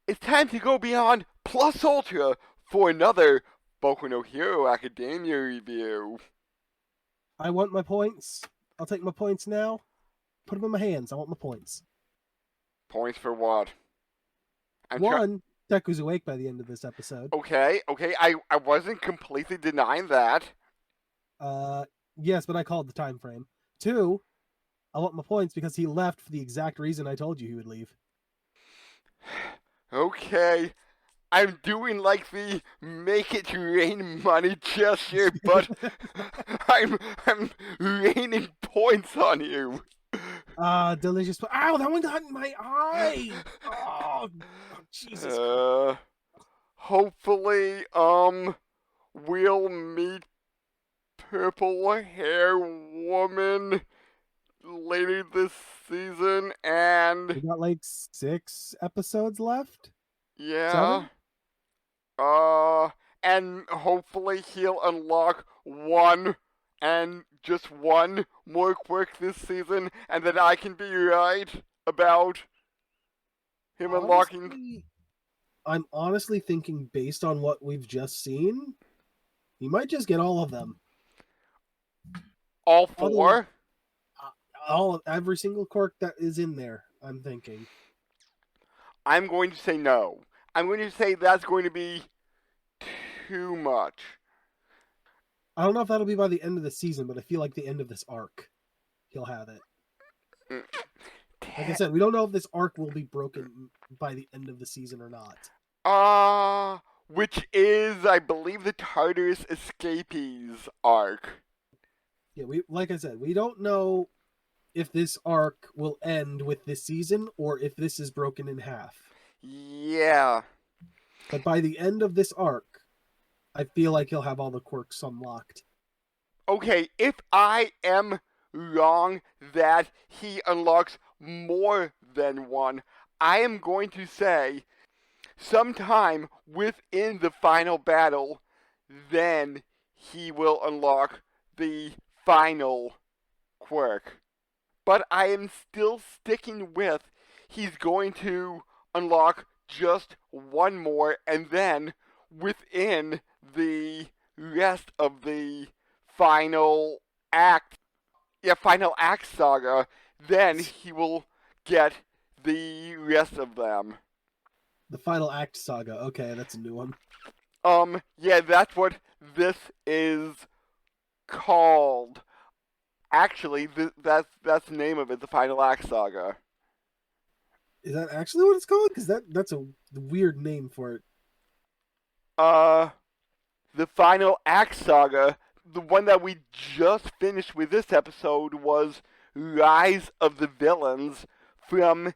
it's time to go beyond Plus Ultra for another Boku no Hero Academia review. I want my points. I'll take my points now. Put them in my hands. I want my points. Points for what? One, Deku's awake by the end of this episode. Okay, I wasn't completely denying that. Yes, but I called the time frame. Two, I want my points because he left for the exact reason I told you he would leave. Okay, I'm doing like the make it rain money gesture, but I'm raining points on you. Delicious. Ow, that one got in my eye. Oh, Jesus. Hopefully, we'll meet purple hair woman later this season, and we got like 6 episodes left. Yeah. 7? And hopefully he'll unlock one and just one more quirk this season, and then I can be right about him unlocking. I'm honestly thinking, based on what we've just seen, he might just get all of them. All 4? Every single quirk that is in there, I'm thinking. I'm going to say no. I'm going to say that's going to be too much. I don't know if that'll be by the end of the season, but I feel like the end of this arc, he'll have it. Like I said, we don't know if this arc will be broken by the end of the season or not. Which is, I believe, the Tartarus Escapees arc. Yeah, like I said, we don't know if this arc will end with this season or if this is broken in half. Yeah. But by the end of this arc, I feel like he'll have all the quirks unlocked. Okay, if I am wrong that he unlocks more than one, I am going to say sometime within the final battle, then he will unlock the final quirk. But I am still sticking with he's going to unlock just one more, and then within the rest of the final act saga, then he will get the rest of them. The final act saga. Okay, that's a new one. Yeah, that's what this is called. Actually, that's the name of it, the final act saga. Is that actually what it's called? Because that's a weird name for it. The final act saga, the one that we just finished with this episode, was Rise of the Villains from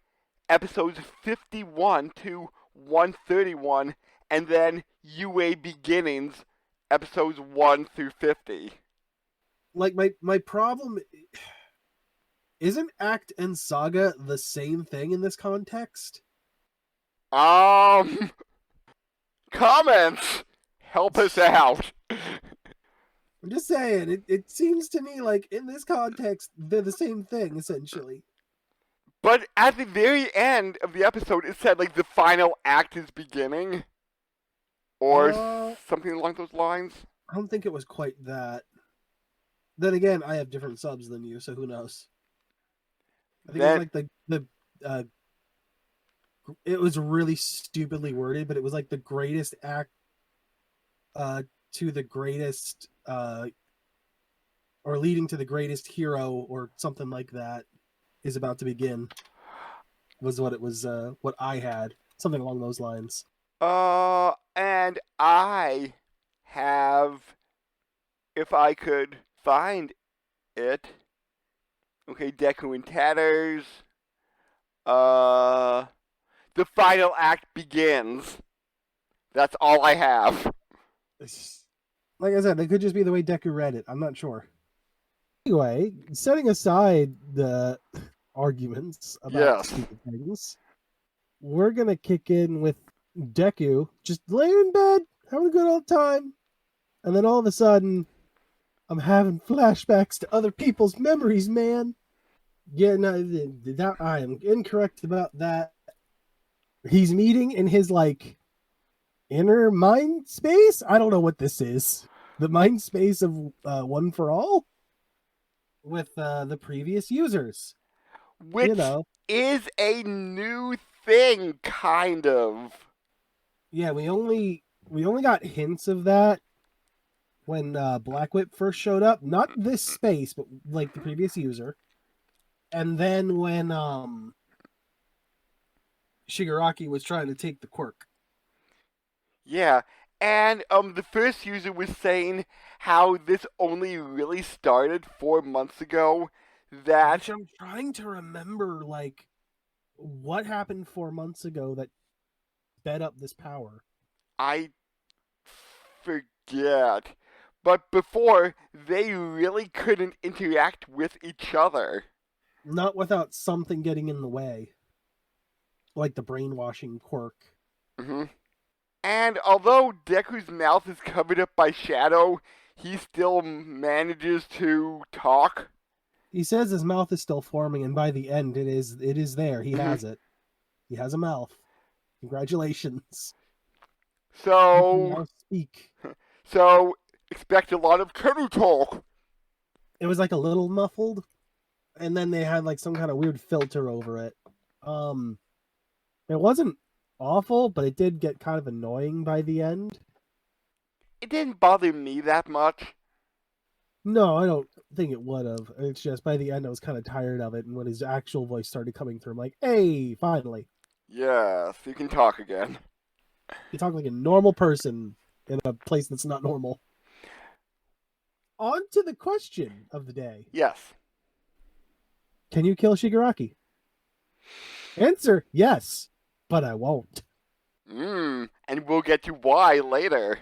episodes 51 to 131, and then UA Beginnings, episodes 1 through 50. Like, my problem... Isn't act and saga the same thing in this context? Comments! Help us out. I'm just saying, it seems to me like in this context, they're the same thing, essentially. But at the very end of the episode, it said, like, the final act is beginning. Or something along those lines. I don't think it was quite that. Then again, I have different subs than you, so who knows? I think it was like it was really stupidly worded, but it was like the greatest act to the greatest or leading to the greatest hero or something like that is about to begin. Was what it was what I had. Something along those lines. And I have, if I could find it, okay, Deku in tatters. The final act begins. That's all I have. Like I said, it could just be the way Deku read it. I'm not sure. Anyway, setting aside the arguments about stupid things, we're gonna kick in with Deku just laying in bed, having a good old time, and then all of a sudden, I'm having flashbacks to other people's memories, man. Yeah, no, I am incorrect about that. He's meeting in his like inner mind space. I don't know what this is. The mind space of One for All with the previous users. You Which know, is a new thing, kind of. yeah. We only got hints of that when Black Whip first showed up. Not this space, but like the previous user. And then when Shigaraki was trying to take the quirk. Yeah, and the first user was saying how this only really started 4 months ago. That Which I'm trying to remember, like, what happened 4 months ago that sped up this power. I forget. But before, they really couldn't interact with each other. Not without something getting in the way, like the brainwashing quirk. Hmm. And although Deku's mouth is covered up by shadow, he still manages to talk. He says his mouth is still forming, and by the end, it is there. He Hmm. has it. He has a mouth. Congratulations. You can So, now speak. so expect a lot of Kenu talk. It was like a little muffled, and then they had like some kind of weird filter over it. Um, it wasn't awful, but it did get kind of annoying by the end. It didn't bother me that much. No, I don't think it would have. It's just by the end I was kind of tired of it, and when his actual voice started coming through, I'm like, "Hey, finally, Yes, you can talk again. you talk like a normal person in a place that's not normal." On to the question of the day: Yes. Can you kill Shigaraki? Answer: Yes, but I won't. And we'll get to why later.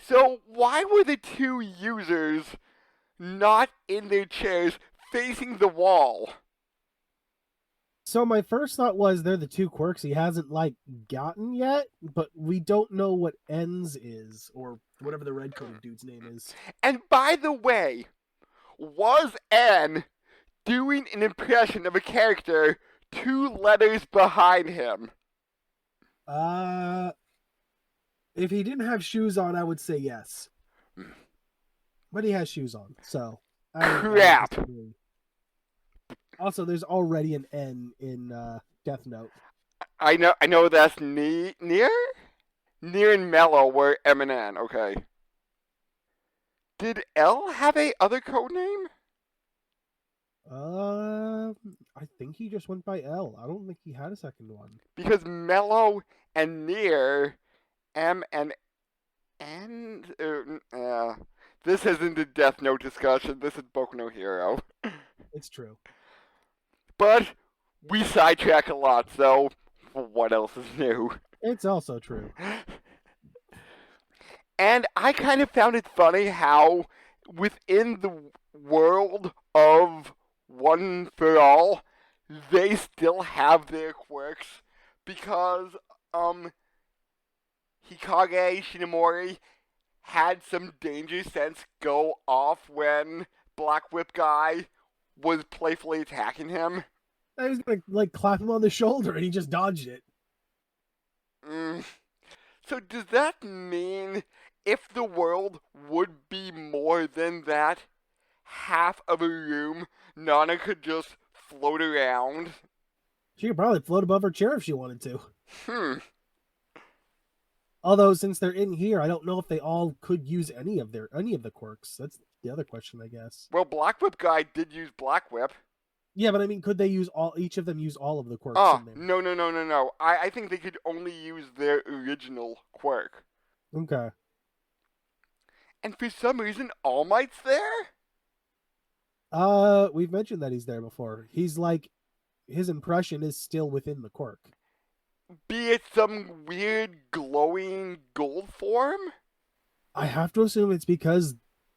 So, why were the two users not in their chairs facing the wall? So my first thought was they're the two quirks he hasn't like gotten yet, but we don't know what ends is or whatever the red coated dude's name is. And by the way, was N doing an impression of a character 2 letters behind him? Uh, if he didn't have shoes on, I would say yes, but he has shoes on, so I Crap. disagree. Also, there's already an N in Death Note. I know that's near? Near and Mellow were M and N, okay. Did L have a other code name? I think he just went by L. I don't think he had a second one. Because Mellow and Near, M and N. This isn't a Death Note discussion. This is Boku no Hero. It's true. But we sidetrack a lot, so what else is new? It's also true. And I kind of found it funny how within the world of One for All, they still have their quirks because Hikage Shinomori had some danger sense go off when Black Whip guy was playfully attacking him. I was gonna like clap him on the shoulder, and he just dodged it. Mm. So does that mean if the world would be more than that, half of a room, Nana could just float around? She could probably float above her chair if she wanted to. Hmm. Although since they're in here, I don't know if they all could use any of the quirks. That's the other question, I guess. Well, Black Whip guy did use Black Whip. Yeah, but I mean, could they use each of them use all of the quirks Ah, in there? no. I think they could only use their original quirk. Okay. And for some reason, All Might's there? We've mentioned that he's there before. He's like, his impression is still within the quirk. Be it some weird glowing gold form? I have to assume it's because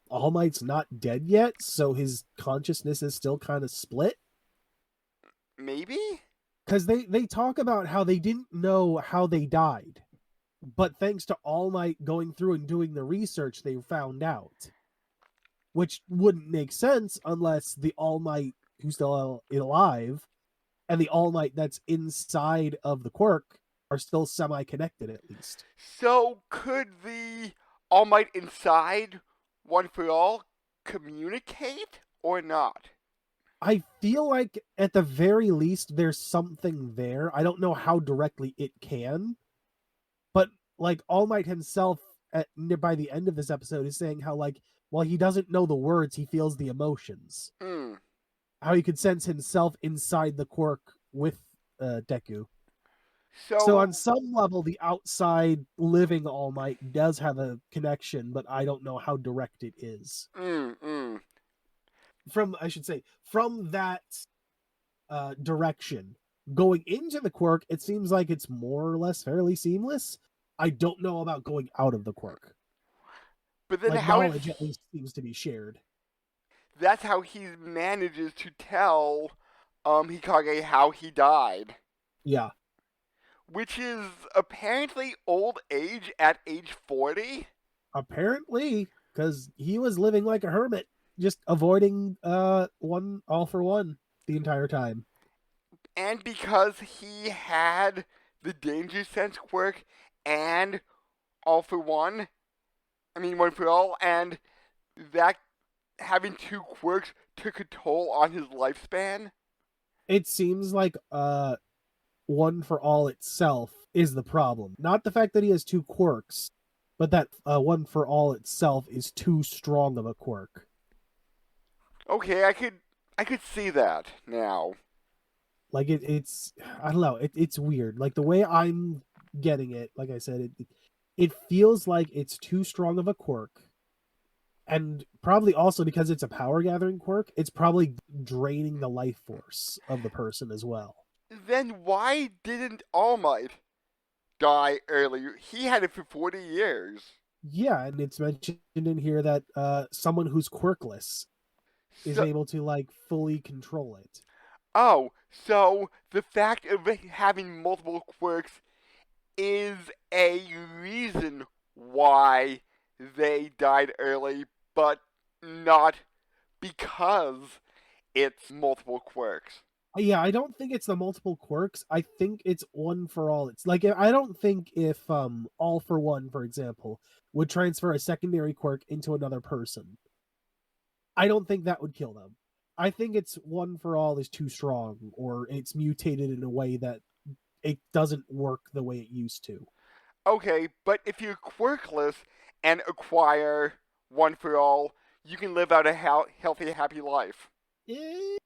All Might's not dead yet, so his consciousness is still kind of split. Maybe? Because they talk about how they didn't know how they died, but thanks to All Might going through and doing the research, they found out. Which wouldn't make sense unless the All Might who's still alive and the All Might that's inside of the Quirk are still semi-connected at least. So could the All Might inside One for All communicate or not? I feel like at the very least there's something there. I don't know how directly it can, but like All Might himself by the end of this episode is saying how like while he doesn't know the words, he feels the emotions. Hmm. How he could sense himself inside the Quirk with Deku. So on So, some level, the outside living All Might does have a connection, but I don't know how direct it is. mm. From that direction going into the Quirk, it seems like it's more or less fairly seamless. I don't know about going out of the Quirk. But then Like how is knowledge at least seems to be shared. that's how he manages to tell Hikage how he died, Yeah, which is apparently old age at age 40. apparently, because he was living like a hermit, just avoiding one all for one the entire time. And because he had the danger sense quirk and all for one, I mean one for all, and that having two quirks took a toll on his lifespan. It seems like one for all itself is the problem. Not the fact that he has two quirks, but that one for all itself is too strong of a quirk. Okay, I could see that now. Like it's I don't know, it's weird. Like the way I'm getting it, like I said, it feels like it's too strong of a quirk. And probably also because it's a power gathering quirk, it's probably draining the life force of the person as well. Then why didn't All Might die earlier? He had it for 40 years. Yeah, and it's mentioned in here that someone who's quirkless is So, able to like fully control it. oh, so the fact of having multiple quirks is a reason why they died early, but not because it's multiple quirks. Yeah, I don't think it's the multiple quirks. I think it's one for all. It's like I don't think if all for one, for example, would transfer a secondary quirk into another person. I don't think that would kill them. I think it's one for all is too strong, or it's mutated in a way that it doesn't work the way it used to. Okay, but if you're quirkless and acquire one for all, you can live out a healthy, happy life. Eh,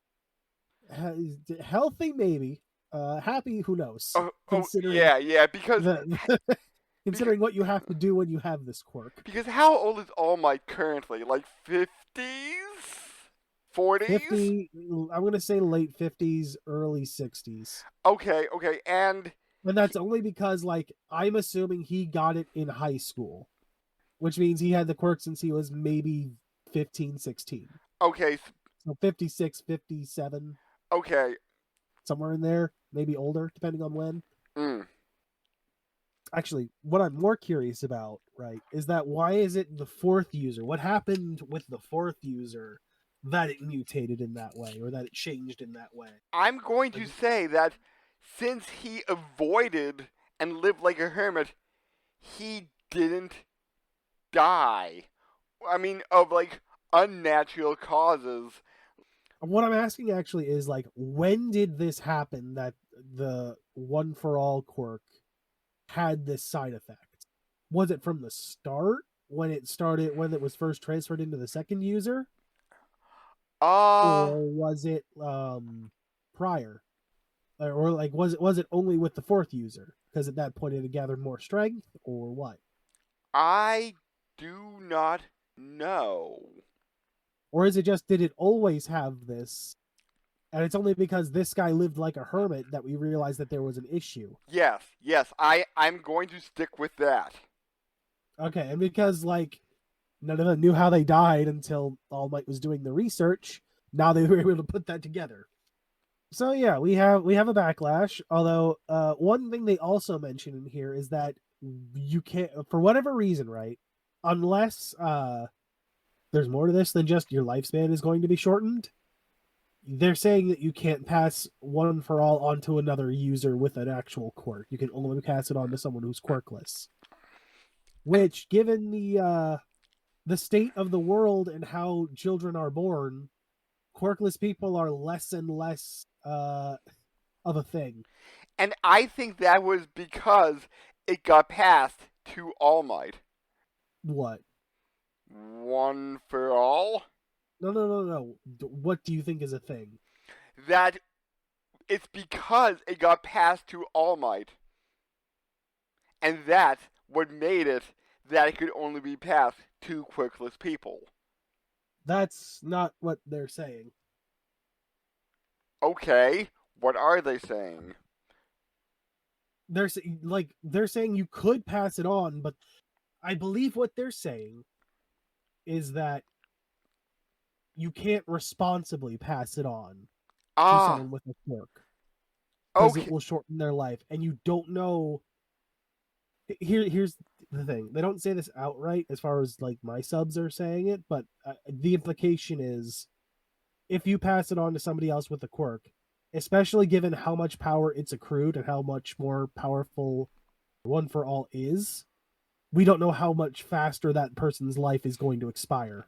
healthy, maybe. Happy, who knows? Considering Yeah, because the considering what you have to do when you have this quirk. because how old is All Might currently? Like 50s, 40s? 50, I'm going to say late 50s, early 60s. Okay, and And that's only because, like, I'm assuming he got it in high school, which means he had the quirk since he was maybe 15, 16. okay, So 56, 57, okay. somewhere in there, maybe older, depending on when. Mm. Actually, what I'm more curious about, right, is that why is it the fourth user? What happened with the fourth user that it mutated in that way, or that it changed in that way? I'm going to say that since he avoided and lived like a hermit, he didn't die. I mean, of like unnatural causes. What I'm asking actually is like, when did this happen that the one for all quirk had this side effect? Was it from the start when it was first transferred into the second user, Uh, or was it prior, or like was it only with the fourth user because at that point it had gathered more strength, or what? I do not know. Or is it just did it always have this, and it's only because this guy lived like a hermit that we realized that there was an issue? Yes, I'm going to stick with that. Okay, and because like none of them knew how they died until All Might was doing the research, now they were able to put that together. So yeah, we have a backlash. Although one thing they also mention in here is that you can't, for whatever reason, right? Unless there's more to this than just your lifespan is going to be shortened. they're saying that you can't pass one for all onto another user with an actual quirk. You can only pass it on to someone who's quirkless. Which, given the state of the world and how children are born, quirkless people are less and less of a thing. And I think that was because it got passed to All Might. What? One for all? No. What do you think is a thing? That it's because it got passed to All Might. And that's what made it that it could only be passed to quirkless people. That's not what they're saying. Okay, what are they saying? They're saying you could pass it on, but I believe what they're saying is that you can't responsibly pass it on to someone with a quirk because it will shorten their life, and you don't know. Here's the thing: they don't say this outright, as far as like my subs are saying it, but the implication is, if you pass it on to somebody else with a quirk, especially given how much power it's accrued and how much more powerful One for All is, we don't know how much faster that person's life is going to expire.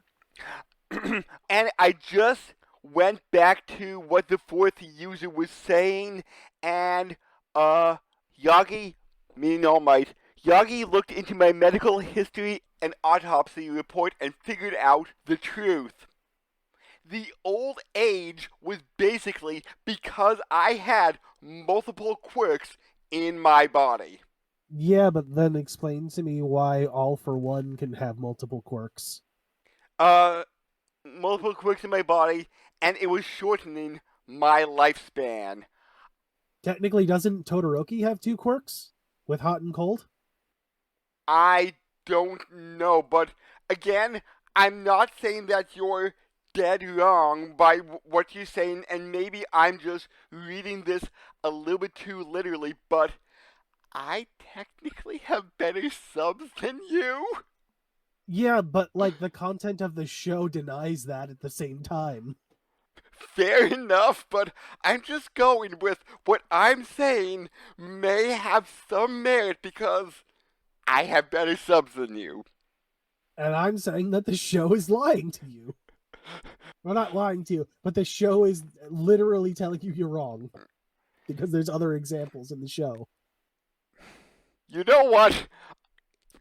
And I just went back to what the fourth user was saying, and Yagi, meaning All Might, Yagi looked into my medical history and autopsy report and figured out the truth. The old age was basically because I had multiple quirks in my body. Yeah, but then explain to me why All for One can have multiple quirks. Multiple quirks in my body, and it was shortening my lifespan. Technically, doesn't Todoroki have 2 quirks with hot and cold? I don't know, but again, I'm not saying that you're dead wrong by what you're saying, and maybe I'm just reading this a little bit too literally, but I technically have better subs than you. Yeah, but like the content of the show denies that at the same time. Fair enough, but I'm just going with what I'm saying may have some merit because I have better subs than you. And I'm saying that the show is lying to you. Well, not lying to you, but the show is literally telling you you're wrong. Because there's other examples in the show. You know what?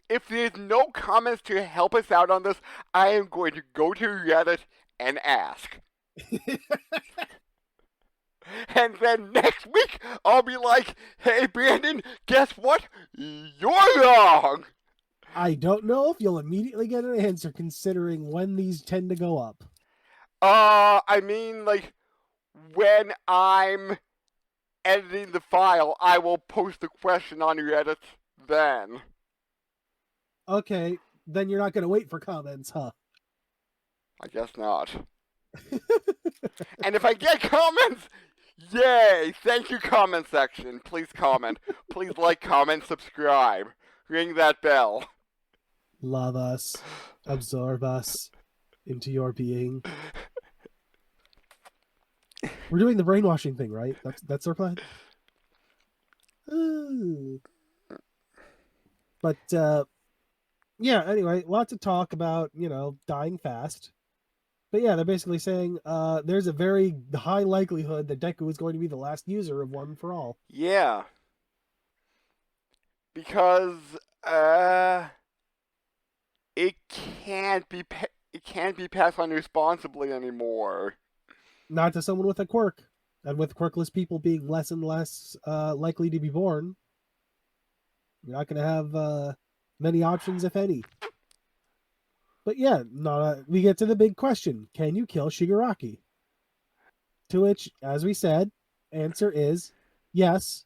If there's no comments to help us out on this, I am going to go to Reddit and ask. And then next week, I'll be like, hey, Brandon, guess what? You're wrong! I don't know if you'll immediately get an answer considering when these tend to go up. I mean, like, when I'm editing the file, I will post the question on Reddit then. Okay, then you're not going to wait for comments, huh? I guess not. And if I get comments, yay! Thank you, comment section. Please comment. Please like, comment, subscribe. Ring that bell. Love us. Absorb us into your being. We're doing the brainwashing thing, right? That's our plan? But, yeah, anyway, lots of talk about, dying fast. But yeah, they're basically saying there's a very high likelihood that Deku is going to be the last user of One for All. Yeah. Because, it can't be passed on responsibly anymore. Not to someone with a quirk. And with quirkless people being less and less likely to be born, you're not going to have many options, if any. But yeah, we get to the big question. Can you kill Shigaraki? To which, as we said, answer is yes,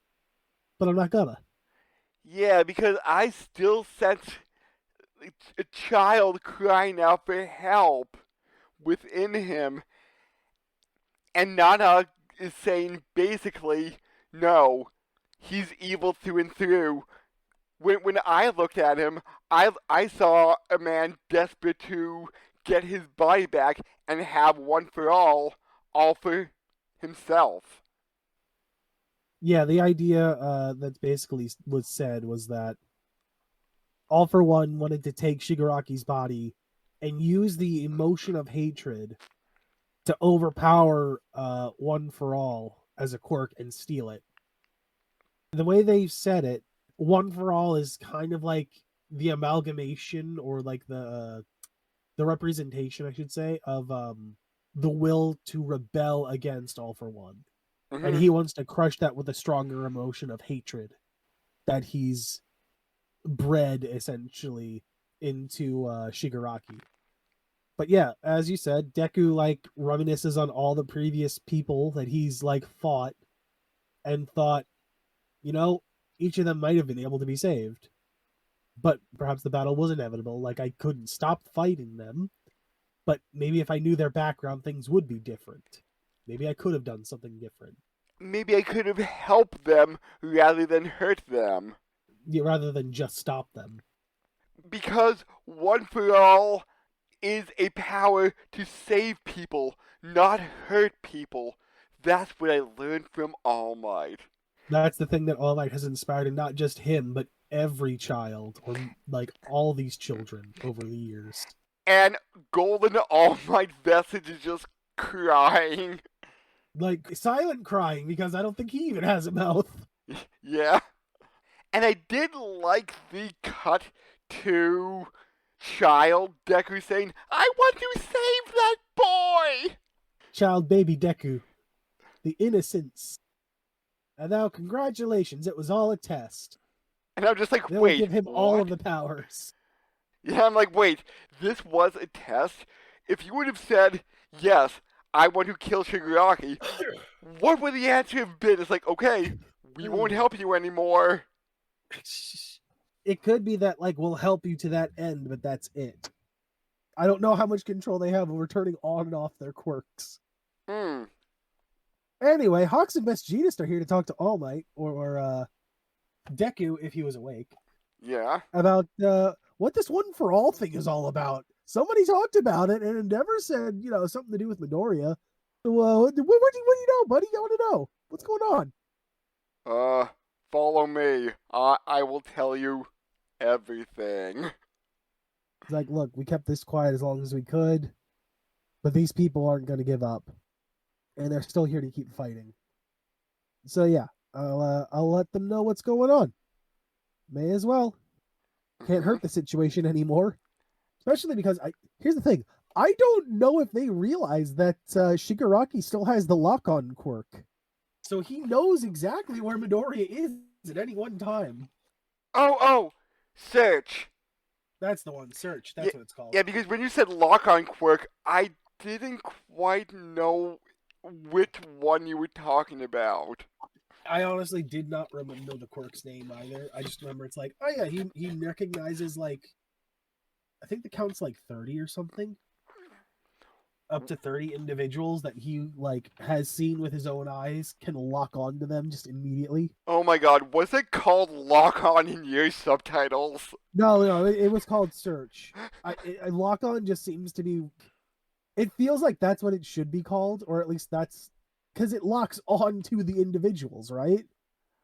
but I'm not gonna. Yeah, because I still sense a child crying out for help within him. And Nana is saying basically, no, he's evil through and through. When I looked at him, I saw a man desperate to get his body back and have One for all for himself. Yeah, the idea that basically was said was that All for One wanted to take Shigaraki's body and use the emotion of hatred to overpower One for All as a quirk and steal it. The way they said it, One for All is kind of like the amalgamation or like the representation, I should say, of the will to rebel against All for One. And Mm-hmm. he wants to crush that with a stronger emotion of hatred that he's bred essentially into Shigaraki. But yeah, as you said, Deku like reminisces on all the previous people that he's like fought and thought, you know, each of them might have been able to be saved. But perhaps the battle was inevitable. Like I couldn't stop fighting them. But maybe if I knew their background, things would be different. Maybe I could have done something different. Maybe I could have helped them rather than hurt them. Yeah, rather than just stop them. Because One for All is a power to save people, not hurt people. That's what I learned from All Might. That's the thing that All Might has inspired, and not just him, but every child, or like all these children over the years. And Golden All Might Vestige is just crying. Like silent crying because I don't think he even has a mouth. Yeah. And I did like the cut to child Deku saying, I want to save that boy! Child baby Deku. The innocence. And now congratulations, it was all a test. And I'm just like, They'll wait, give him what? all of the powers. Yeah, I'm like, wait, this was a test? If you would have said, yes, I want to kill Shigaraki, what would the answer have been? It's like, okay, we won't help you anymore. It could be that, like, we'll help you to that end, but that's it. I don't know how much control they have over turning on and off their quirks. Anyway, Hawks and Vegeta are here to talk to All Might, or Deku, if he was awake. Yeah. About what this One for All thing is all about. Somebody talked about it, and Endeavor said, something to do with Midoriya. So, what do you know, buddy? I want to know. What's going on? Follow me. I will tell you everything. It's like, look, we kept this quiet as long as we could, but these people aren't going to give up, and they're still here to keep fighting. So yeah, I'll let them know what's going on. May as well. Can't hurt the situation anymore. Especially because here's the thing. I don't know if they realize that Shigaraki still has the lock-on quirk. So he knows exactly where Midoriya is at any one time. Oh, Search. That's the one, Search. That's what it's called. Yeah, because when you said lock-on quirk, I didn't quite know which one you were talking about. I honestly did not know the quirk's name either. I just remember it's like, oh yeah, he recognizes like, I think the count's like 30 or something. Up to 30 individuals that he like has seen with his own eyes, can lock onto them just immediately. Oh my god, was it called Lock On in your subtitles? No, it was called Search. Lock On just seems to be. It feels like that's what it should be called, or at least that's because it locks on to the individuals, right?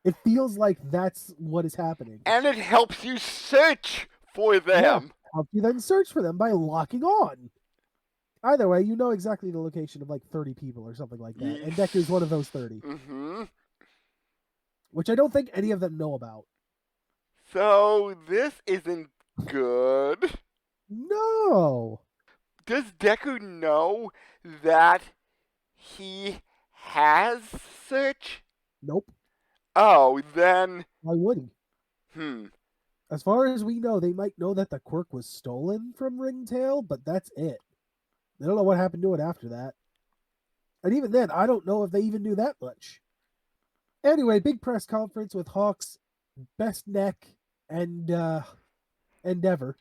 It feels like that's what is happening. And it helps you search for them. Yeah, help you then search for them by locking on. Either way, you know exactly the location of like 30 people or something like that. Yes. And Deku's one of those 30. Mm-hmm. Which I don't think any of them know about. So this isn't good. No. Does Deku know that he has search? Nope. Oh, then... Why would he? As far as we know, they might know that the quirk was stolen from Ringtail, but that's it. They don't know what happened to it after that. And even then, I don't know if they even knew that much. Anyway, big press conference with Hawks, Best Neck, and Endeavor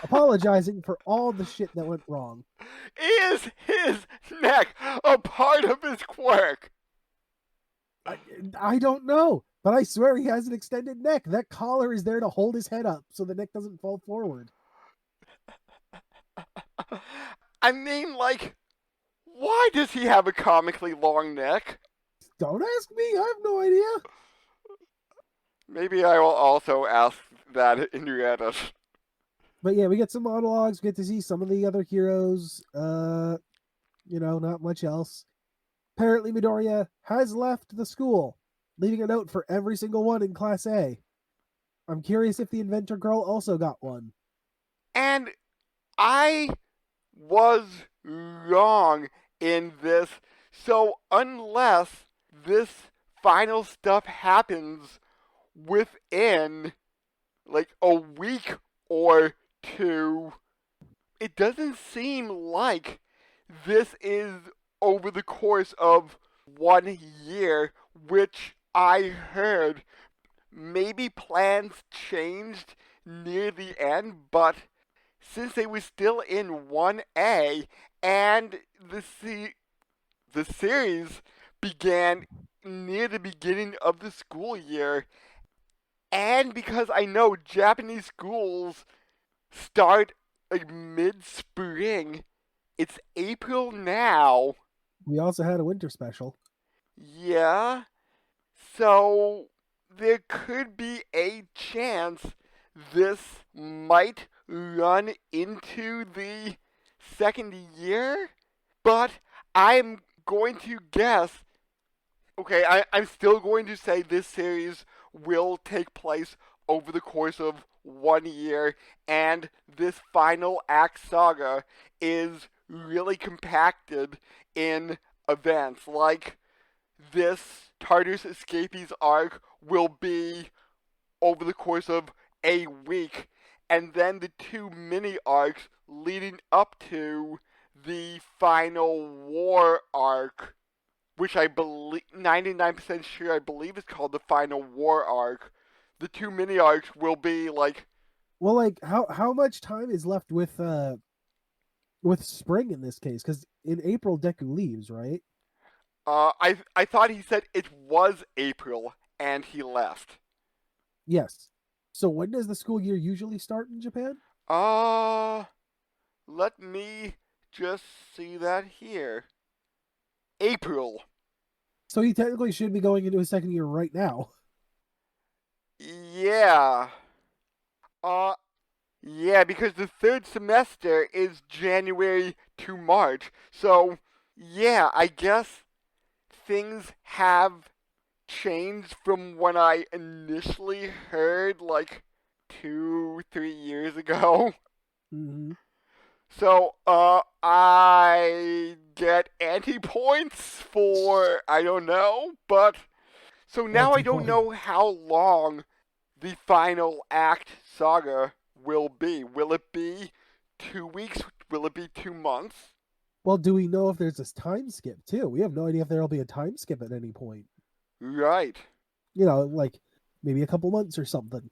apologizing for all the shit that went wrong. Is his neck a part of his quirk? I don't know, but I swear he has an extended neck. That collar is there to hold his head up so the neck doesn't fall forward. I mean, like, Why does he have a comically long neck? Don't ask me. I have no idea. Maybe I will also ask that in Reddit. But yeah, we get some monologues. We get to see some of the other heroes. Not much else. Apparently, Midoriya has left the school, leaving a note for every single one in Class A. I'm curious if the inventor girl also got one. And I was wrong in this. So unless this final stuff happens within like a week or two, it doesn't seem like this is over the course of 1 year, which I heard maybe plans changed near the end, but since they were still in 1A and the series began near the beginning of the school year, and because I know Japanese schools start like mid-spring, it's April now. We also had a winter special. Yeah, so there could be a chance this might run into the second year, but I'm going to guess. Okay, I'm still going to say this series will take place over the course of 1 year, and this final act saga is really compacted in events. Like, this Tartarus Escapees arc will be over the course of a week, and then the two mini arcs leading up to the final war arc, which I believe 99% sure I believe is called the final war arc. The two mini arcs will be like, well, like how much time is left with spring in this case? Because in April Deku leaves, right? I thought he said it was April and he left. Yes. So when does the school year usually start in Japan? Let me just see that here. April. So he technically should be going into his second year right now. Yeah. Uh, yeah, because the third semester is January to March. So, yeah, I guess things have changed from when I initially heard, like, 2, 3 years ago. Mm-hmm. So, I get anti-points for, I don't know, but, so now I don't know how long the final act saga will be. Will it be 2 weeks? Will it be 2 months? Well, do we know if there's this time skip too? We have no idea if there'll be a time skip at any point. Right. Like maybe a couple months or something.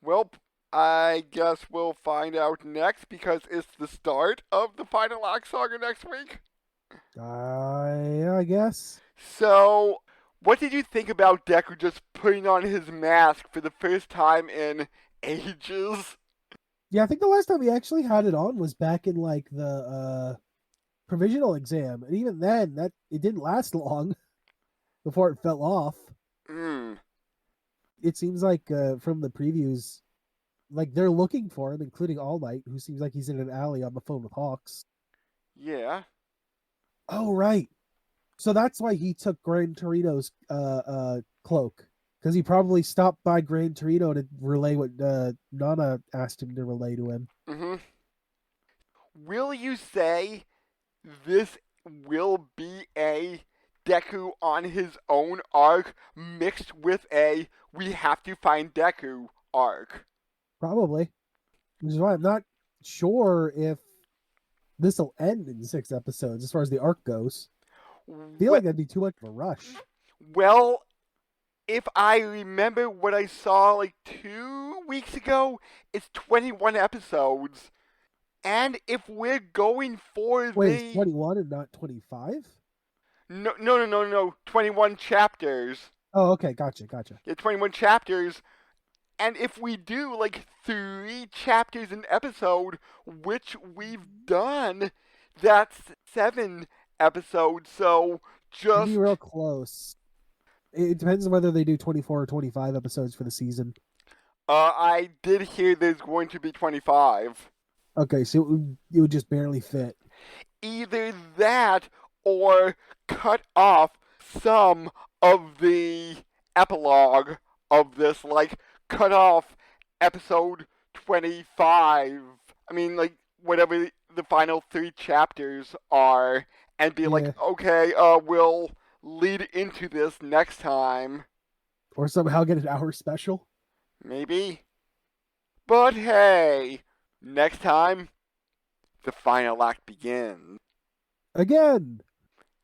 Well, I guess we'll find out next because it's the start of the final act saga next week. I guess. So, what did you think about Deku just putting on his mask for the first time in ages? Yeah, I think the last time he actually had it on was back in like the provisional exam, and even then, that it didn't last long before it fell off. It seems like from the previews, like they're looking for him, including All Might, who seems like he's in an alley on the phone with Hawks. Yeah. Oh right. So that's why he took Gran Torino's cloak, because he probably stopped by Gran Torino to relay what Nana asked him to relay to him. Mm-hmm. Will you say this will be a Deku on his own arc mixed with a we have to find Deku arc? Probably. Which is why I'm not sure if this will end in 6 episodes as far as the arc goes. I feel like that'd be too much of a rush. Well, if I remember what I saw like 2 weeks ago, it's 21 episodes. And if we're going for Wait, it's 21 and not 25? No. 21 chapters. Oh, okay. Gotcha. Yeah, 21 chapters. And if we do like 3 chapters an episode, which we've done, that's 7 episodes, so It'd just be real close. It depends on whether they do 24 or 25 episodes for the season. I did hear there's going to be 25. Okay, so it would just barely fit. Either that or cut off some of the epilogue of this, like cut off episode 25. I mean, like whatever the final 3 chapters are, and be like, Yeah. okay, we'll lead into this next time. Or somehow get an hour special. Maybe. But hey, next time, the final act begins. Again.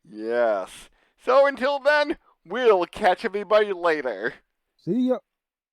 Yes. So until then, we'll catch everybody later. See ya.